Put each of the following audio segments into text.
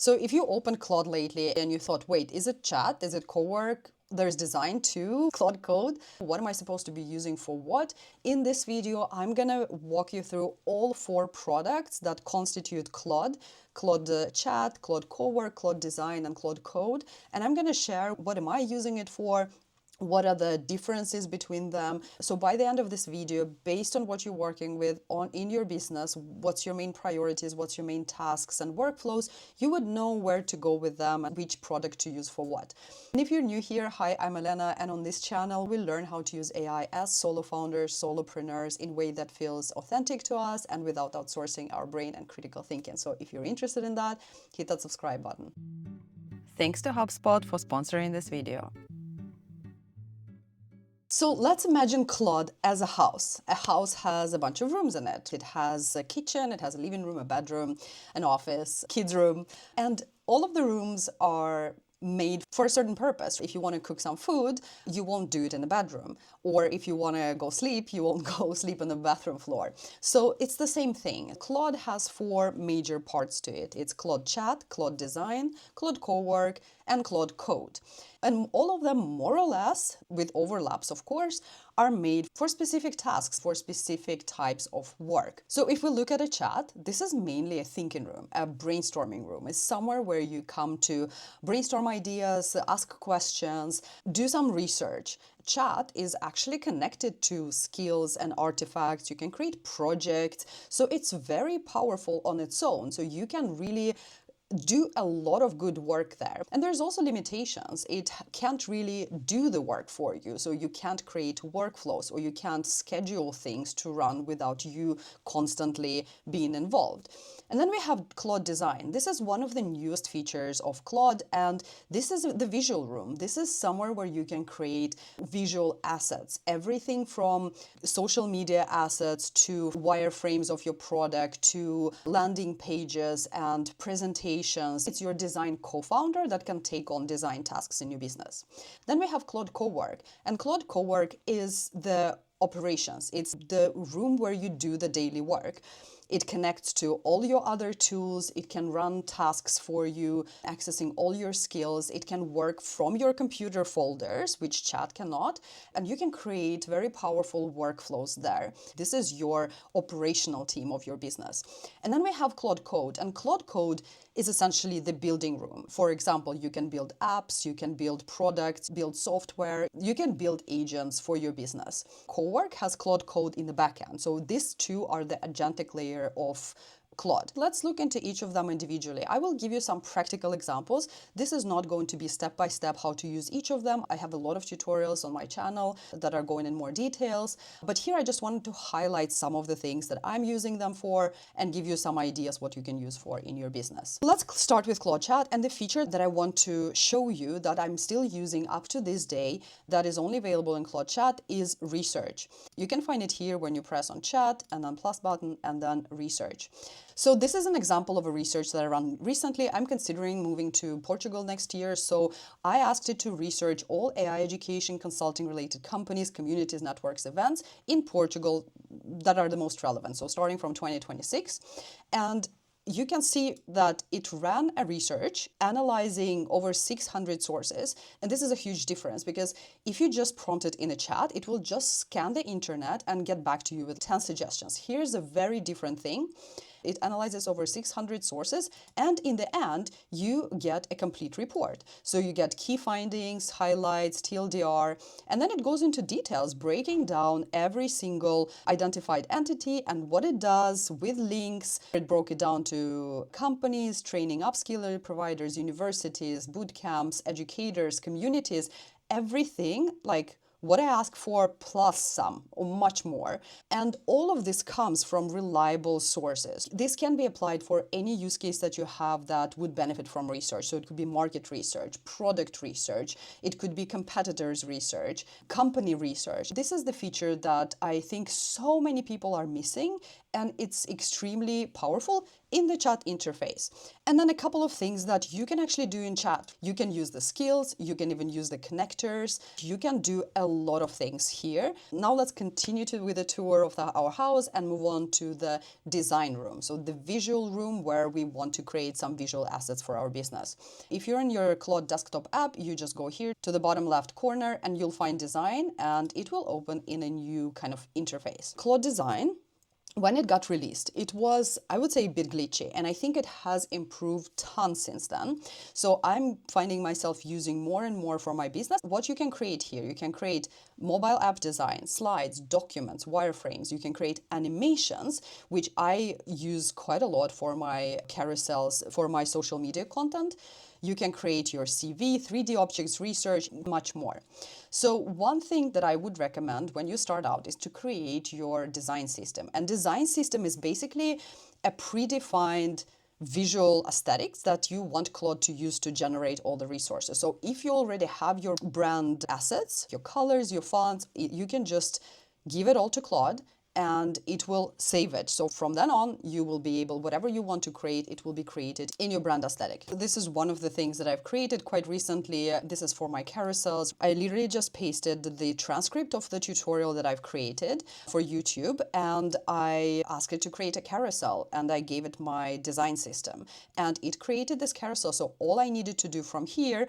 So if you opened Claude lately and you thought, wait, is it chat? Is it Cowork? There's design too, Claude Code. What am I supposed to be using for what? In this video, I'm gonna walk you through all 4 products that constitute Claude. Claude Chat, Claude Cowork, Claude Design, and Claude Code. And I'm gonna share what am I using it for, what are the differences between them. So by the end of this video, based on what you're working with in your business, what's your main priorities, what's your main tasks and workflows, you would know where to go with them and which product to use for what. And if you're new here, hi, I'm Elena, and on this channel we learn how to use AI as solo founders, solopreneurs in a way that feels authentic to us and without outsourcing our brain and critical thinking. So if you're interested in that, hit that subscribe button. Thanks to HubSpot for sponsoring this video. So let's imagine Claude as a house. A house has a bunch of rooms in it. It has a kitchen, it has a living room, a bedroom, an office, kids' room, and all of the rooms are made for a certain purpose. If you want to cook some food, you won't do it in the bedroom. Or if you want to go sleep, you won't go sleep on the bathroom floor. So it's the same thing. Claude has 4 major parts to it. It's Claude Chat, Claude Design, Claude Cowork, and Claude Code. And all of them, more or less, with overlaps of course, are made for specific tasks, for specific types of work. So if we look at a chat, this is mainly a thinking room, a brainstorming room. It's somewhere where you come to brainstorm ideas, ask questions, do some research. Chat is actually connected to skills and artifacts. You can create projects. So it's very powerful on its own. So you can really do a lot of good work there. And there's also limitations. It can't really do the work for you. So you can't create workflows or you can't schedule things to run without you constantly being involved. And then we have Claude Design. This is one of the newest features of Claude, and this is the visual room. This is somewhere where you can create visual assets, everything from social media assets to wireframes of your product to landing pages and presentations. It's your design co-founder that can take on design tasks in your business. Then we have Claude Cowork, and Claude Cowork is the operations. It's the room where you do the daily work. It connects to all your other tools. It can run tasks for you, accessing all your skills. It can work from your computer folders, which chat cannot, and you can create very powerful workflows there. This is your operational team of your business. And then we have Claude Code, and Claude Code is essentially the building room. For example, you can build apps, you can build products, build software, you can build agents for your business. Cowork has Claude Code in the backend. So these two are the agentic layer of Claude. Let's look into each of them individually. I will give you some practical examples. This is not going to be step-by-step how to use each of them. I have a lot of tutorials on my channel that are going in more details. But here I just wanted to highlight some of the things that I'm using them for and give you some ideas what you can use for in your business. Let's start with Claude Chat, and the feature that I want to show you that I'm still using up to this day that is only available in Claude Chat is research. You can find it here when you press on chat and then plus button and then research. So this is an example of a research that I ran recently. I'm considering moving to Portugal next year. So I asked it to research all AI education consulting related companies, communities, networks, events in Portugal that are the most relevant. So starting from 2026. And you can see that it ran a research analyzing over 600 sources. And this is a huge difference because if you just prompt it in a chat, it will just scan the internet and get back to you with 10 suggestions. Here's a very different thing. It analyzes over 600 sources, and in the end, you get a complete report. So you get key findings, highlights, TLDR, and then it goes into details, breaking down every single identified entity and what it does with links. It broke it down to companies, training upskiller providers, universities, boot camps, educators, communities, everything like what I ask for plus some or much more. And all of this comes from reliable sources. This can be applied for any use case that you have that would benefit from research. So it could be market research, product research, it could be competitors research, company research. This is the feature that I think so many people are missing, and it's extremely powerful in the chat interface. And then a couple of things that you can actually do in chat. You can use the skills, you can even use the connectors, you can do a lot of things here. Now let's continue with the tour of our house and move on to the design room. So the visual room where we want to create some visual assets for our business. If you're in your Claude desktop app, you just go here to the bottom left corner and you'll find design, and it will open in a new kind of interface. Claude Design, when it got released, it was, I would say, a bit glitchy, and I think it has improved tons since then. So I'm finding myself using more and more for my business. What you can create here, you can create mobile app design, slides, documents, wireframes. You can create animations, which I use quite a lot for my carousels, for my social media content. You can create your CV, 3D objects, research, much more. So one thing that I would recommend when you start out is to create your design system. And design system is basically a predefined visual aesthetics that you want Claude to use to generate all the resources. So if you already have your brand assets, your colors, your fonts, you can just give it all to Claude and it will save it. So from then on, you will be able, whatever you want to create, it will be created in your brand aesthetic. This is one of the things that I've created quite recently. This is for my carousels. I literally just pasted the transcript of the tutorial that I've created for YouTube, and I asked it to create a carousel, and I gave it my design system, and it created this carousel. So all I needed to do from here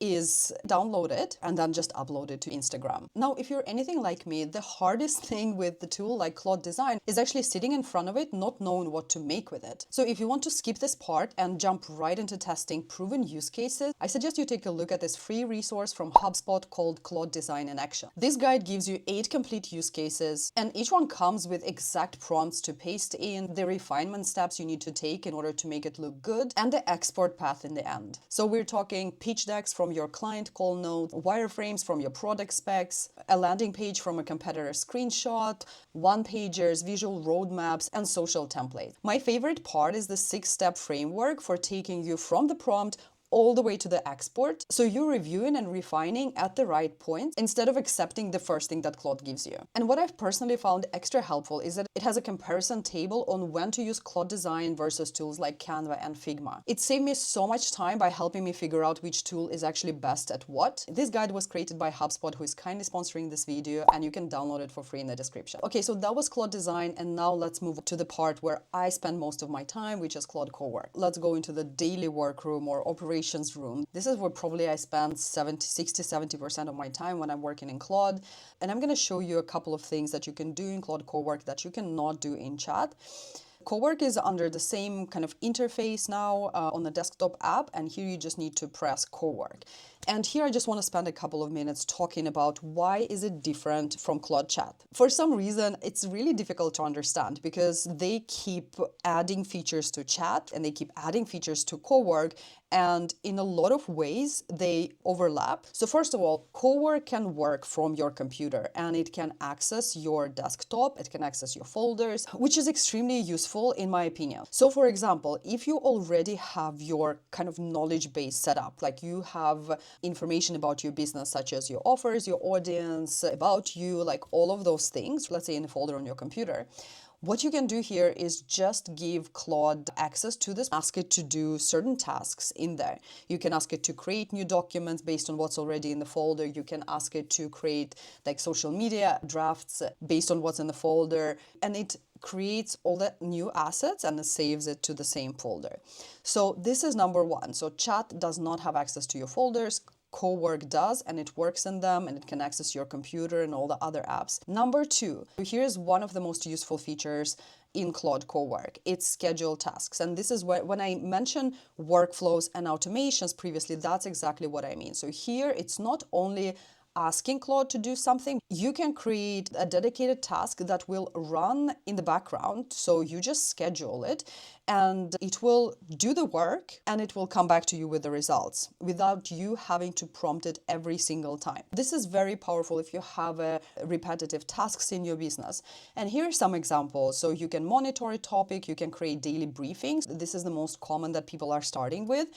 is download it and then just upload it to Instagram. Now, if you're anything like me, the hardest thing with the tool like Claude Design is actually sitting in front of it, not knowing what to make with it. So if you want to skip this part and jump right into testing proven use cases, I suggest you take a look at this free resource from HubSpot called Claude Design in Action. This guide gives you 8 complete use cases, and each one comes with exact prompts to paste in, the refinement steps you need to take in order to make it look good, and the export path in the end. So we're talking pitch decks from your client call note, wireframes from your product specs, a landing page from a competitor screenshot, one-pagers, visual roadmaps, and social templates. My favorite part is the 6-step framework for taking you from the prompt all the way to the export. So you're reviewing and refining at the right point instead of accepting the first thing that Claude gives you. And what I've personally found extra helpful is that it has a comparison table on when to use Claude Design versus tools like Canva and Figma. It saved me so much time by helping me figure out which tool is actually best at what. This guide was created by HubSpot, who is kindly sponsoring this video, and you can download it for free in the description. Okay, so that was Claude Design, and now let's move to the part where I spend most of my time, which is Claude Cowork. Let's go into the daily workroom or operations room. This is where probably I spend 70% of my time when I'm working in Claude. And I'm going to show you a couple of things that you can do in Claude Cowork that you cannot do in chat. Cowork is under the same kind of interface now on the desktop app, and here you just need to press Cowork. And here I just want to spend a couple of minutes talking about why is it different from Claude Chat. For some reason, it's really difficult to understand because they keep adding features to chat and they keep adding features to Cowork, and in a lot of ways they overlap. So first of all, Cowork can work from your computer and it can access your desktop, it can access your folders, which is extremely useful in my opinion. So for example, if you already have your kind of knowledge base set up, like you have information about your business, such as your offers, your audience, about you, like all of those things, let's say in a folder on your computer, what you can do here is just give Claude access to this, ask it to do certain tasks in there. You can ask it to create new documents based on what's already in the folder. You can ask it to create like social media drafts based on what's in the folder, and it creates all the new assets and it saves it to the same folder. So this is number one. So chat does not have access to your folders. Cowork does, and it works in them, and it can access your computer and all the other apps. Number two, here's one of the most useful features in Claude Cowork. It's schedule tasks. And this is when I mention workflows and automations previously, that's exactly what I mean. So here it's not only asking Claude to do something, you can create a dedicated task that will run in the background. So you just schedule it and it will do the work and it will come back to you with the results without you having to prompt it every single time. This is very powerful if you have repetitive tasks in your business. And here are some examples. So you can monitor a topic, you can create daily briefings. This is the most common that people are starting with.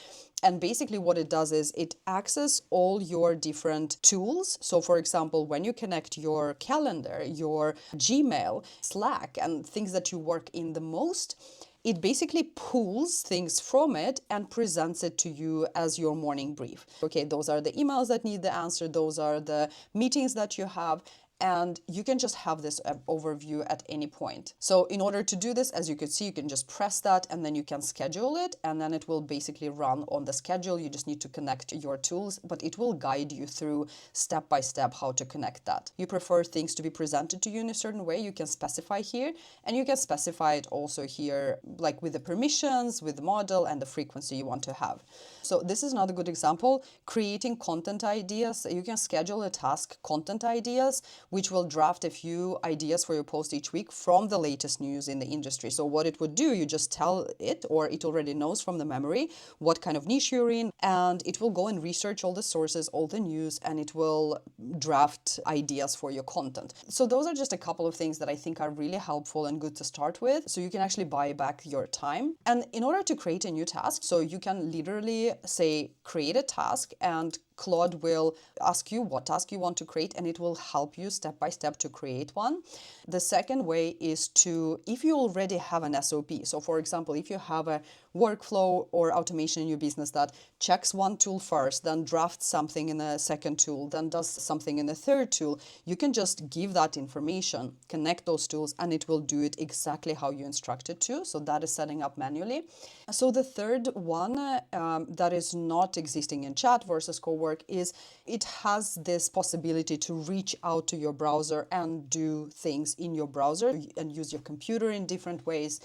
And basically what it does is it accesses all your different tools. So for example, when you connect your calendar, your Gmail, Slack, and things that you work in the most, it basically pulls things from it and presents it to you as your morning brief. Okay, those are the emails that need the answer, those are the meetings that you have, and you can just have this overview at any point. So in order to do this, as you can see, you can just press that and then you can schedule it, and then it will basically run on the schedule. You just need to connect your tools, but it will guide you through step by step how to connect that. You prefer things to be presented to you in a certain way, you can specify here, and you can specify it also here, like with the permissions, with the model and the frequency you want to have. So this is another good example, creating content ideas. You can schedule a task, content ideas, which will draft a few ideas for your post each week from the latest news in the industry. So what it would do, you just tell it, or it already knows from the memory, what kind of niche you're in, and it will go and research all the sources, all the news, and it will draft ideas for your content. So those are just a couple of things that I think are really helpful and good to start with. So you can actually buy back your time. And in order to create a new task, so you can literally say, create a task, and Claude will ask you what task you want to create, and it will help you step by step to create one. The second way is to, if you already have an SOP, so for example, if you have a workflow or automation in your business that checks one tool first, then drafts something in a second tool, then does something in a third tool, you can just give that information, connect those tools, and it will do it exactly how you instruct it to. So that is setting up manually. So the third one that is not existing in chat versus Cowork is it has this possibility to reach out to your browser and do things in your browser and use your computer in different ways,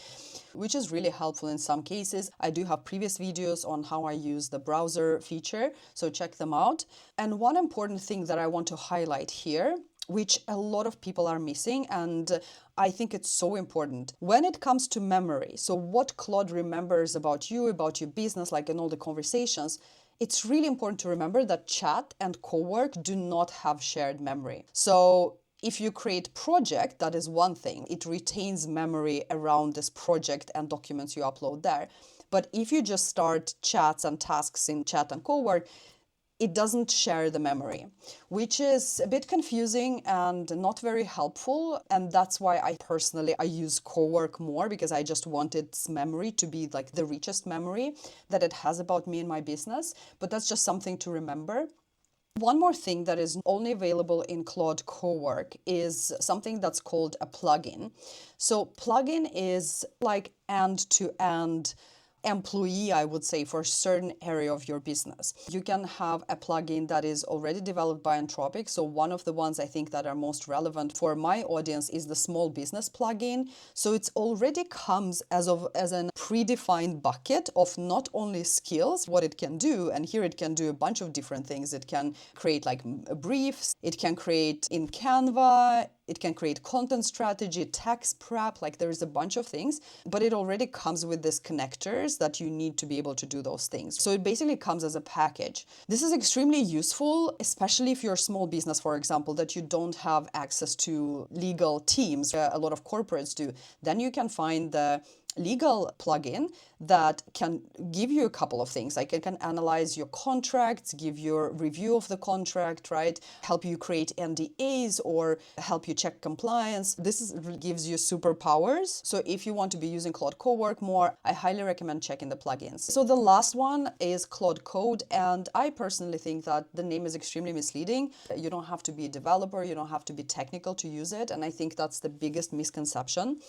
which is really helpful in some cases. I do have previous videos on how I use the browser feature, so check them out. And one important thing that I want to highlight here, which a lot of people are missing, and I think it's so important. When it comes to memory, so what Claude remembers about you, about your business, like in all the conversations, it's really important to remember that chat and Cowork do not have shared memory. So if you create project, that is one thing. It retains memory around this project and documents you upload there. But if you just start chats and tasks in chat and Cowork, it doesn't share the memory, which is a bit confusing and not very helpful. And that's why I use Cowork more, because I just want its memory to be like the richest memory that it has about me and my business. But that's just something to remember. One more thing that is only available in Claude Cowork is something that's called a plugin. So plugin is like end-to-end employee, I would say, for a certain area of your business. You can have a plugin that is already developed by Anthropic. So one of the ones I think that are most relevant for my audience is the small business plugin. So it already comes as a predefined bucket of not only skills, what it can do, and here it can do a bunch of different things. It can create like briefs, it can create in Canva, it can create content strategy, tax prep, like there's a bunch of things, but it already comes with these connectors that you need to be able to do those things. So it basically comes as a package. This is extremely useful, especially if you're a small business, for example, that you don't have access to legal teams. A lot of corporates do. Then you can find the legal plugin that can give you a couple of things. Like it can analyze your contracts, give you a review of the contract, right? Help you create NDAs or help you check compliance. Gives you superpowers. So if you want to be using Claude Cowork more, I highly recommend checking the plugins. So the last one is Claude Code, and I personally think that the name is extremely misleading. You don't have to be a developer, you don't have to be technical to use it, and I think that's the biggest misconception.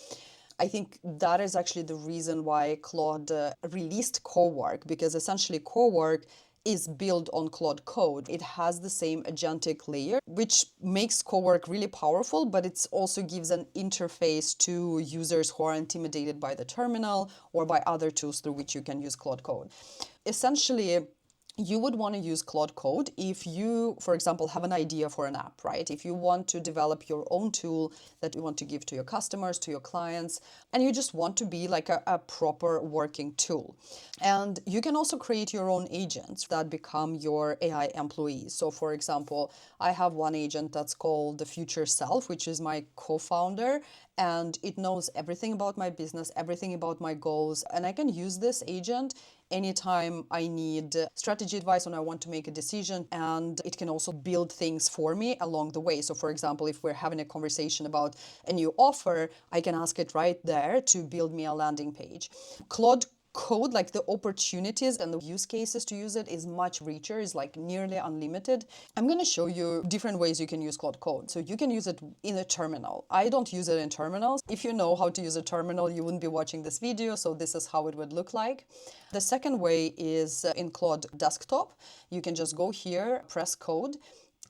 I think that is actually the reason why Claude released Cowork, because essentially Cowork is built on Claude Code. It has the same agentic layer, which makes Cowork really powerful, but it also gives an interface to users who are intimidated by the terminal or by other tools through which you can use Claude Code. Essentially, you would want to use Claude Code if you, for example, have an idea for an app, right? If you want to develop your own tool that you want to give to your customers, to your clients, and you just want to be like a proper working tool. And you can also create your own agents that become your AI employees. So for example, I have one agent that's called the Future Self, which is my co-founder, and it knows everything about my business, everything about my goals, and I can use this agent anytime I need strategy advice and I want to make a decision, and it can also build things for me along the way. So for example, if we're having a conversation about a new offer, I can ask it right there to build me a landing page. Claude Code, like the opportunities and the use cases to use it, is much richer, is like nearly unlimited. I'm going to show you different ways you can use Claude Code. So you can use it in a terminal. I don't use it in terminals. If you know how to use a terminal, you wouldn't be watching this video. So this is how it would look like. The second way is in Claude Desktop. You can just go here, press code,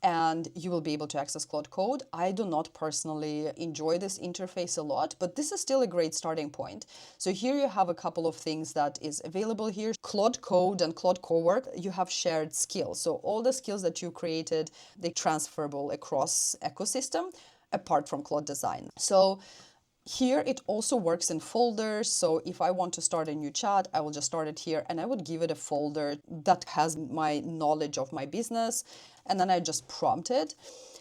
and you will be able to access Claude Code. I do not personally enjoy this interface a lot, but this is still a great starting point. So here you have a couple of things that is available here. Claude Code and Claude Cowork, you have shared skills. So all the skills that you created, they're transferable across ecosystem, apart from Claude Design. So here it also works in folders. So if I want to start a new chat, I will just start it here and I would give it a folder that has my knowledge of my business. And then I just prompt it.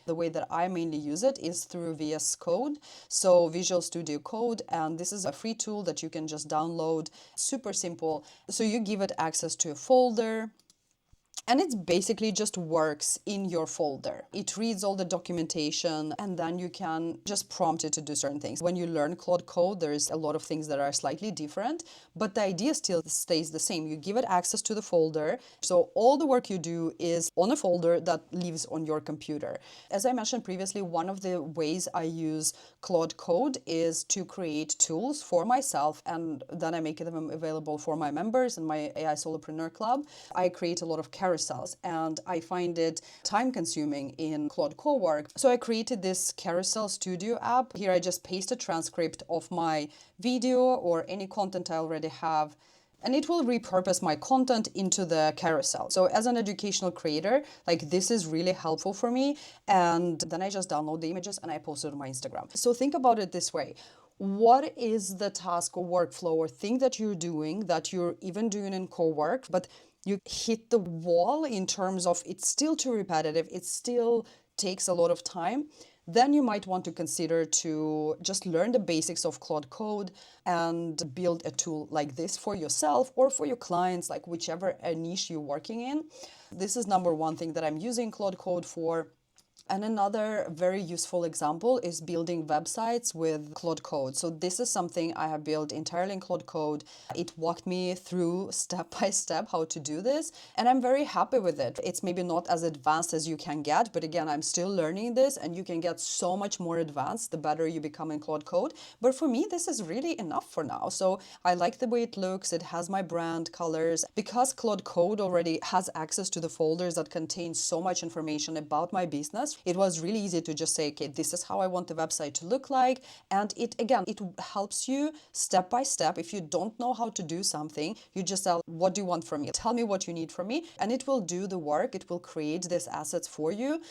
The way that I mainly use it is through VS Code, so Visual Studio Code, and this is a free tool that you can just download. Super simple. So you give it access to a folder, and it basically just works in your folder. It reads all the documentation, and then you can just prompt it to do certain things. When you learn Claude Code, there's a lot of things that are slightly different, but the idea still stays the same. You give it access to the folder, so all the work you do is on a folder that lives on your computer. As I mentioned previously, one of the ways I use Claude Code is to create tools for myself, and then I make them available for my members in my AI Solopreneur Club. I create a lot of carousels, and I find it time consuming in Claude Cowork. So I created this carousel studio app. Here I just paste a transcript of my video or any content I already have, and it will repurpose my content into the carousel. So as an educational creator, like this is really helpful for me. And then I just download the images and I post it on my Instagram. So think about it this way. What is the task or workflow or thing that you're doing that you're even doing in Cowork, but you hit the wall in terms of it's still too repetitive, it still takes a lot of time? Then you might want to consider to just learn the basics of Claude Code and build a tool like this for yourself or for your clients, like whichever niche you're working in. This is number one thing that I'm using Claude Code for. And another very useful example is building websites with Claude Code. So this is something I have built entirely in Claude Code. It walked me through step by step how to do this, and I'm very happy with it. It's maybe not as advanced as you can get, but again, I'm still learning this, and you can get so much more advanced the better you become in Claude Code. But for me, this is really enough for now. So I like the way it looks. It has my brand colors. Because Claude Code already has access to the folders that contain so much information about my business, it was really easy to just say, okay, this is how I want the website to look like. And it helps you step by step. If you don't know how to do something, you just tell, what do you want from me? Tell me what you need from me. And it will do the work. It will create these assets for you,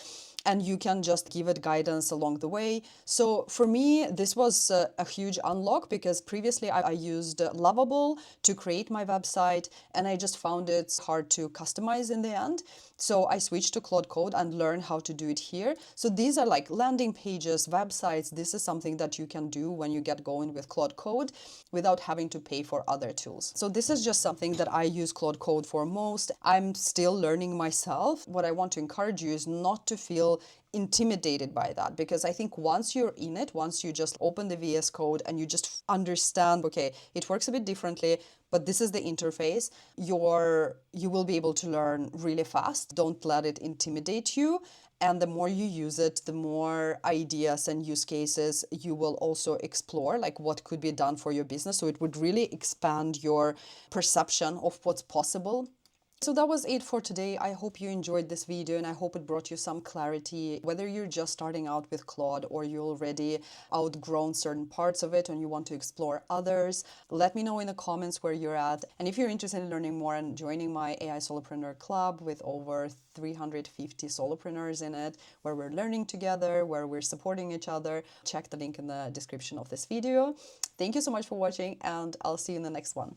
and you can just give it guidance along the way. So for me, this was a huge unlock, because previously I used Lovable to create my website, and I just found it hard to customize in the end. So I switched to Claude Code and learned how to do it here. So these are like landing pages, websites. This is something that you can do when you get going with Claude Code without having to pay for other tools. So this is just something that I use Claude Code for most. I'm still learning myself. What I want to encourage you is not to feel intimidated by that, because I think once you're in it, once you just open the VS Code and you just understand, okay, it works a bit differently, but this is the interface, you will be able to learn really fast. Don't let it intimidate you. And the more you use it, the more ideas and use cases you will also explore, like what could be done for your business. So it would really expand your perception of what's possible. So that was it for today. I hope you enjoyed this video, and I hope it brought you some clarity, whether you're just starting out with Claude or you already outgrown certain parts of it and you want to explore others. Let me know in the comments where you're at. And if you're interested in learning more and joining my AI Solopreneur Club with over 350 solopreneurs in it, where we're learning together, where we're supporting each other, check the link in the description of this video. Thank you so much for watching, and I'll see you in the next one.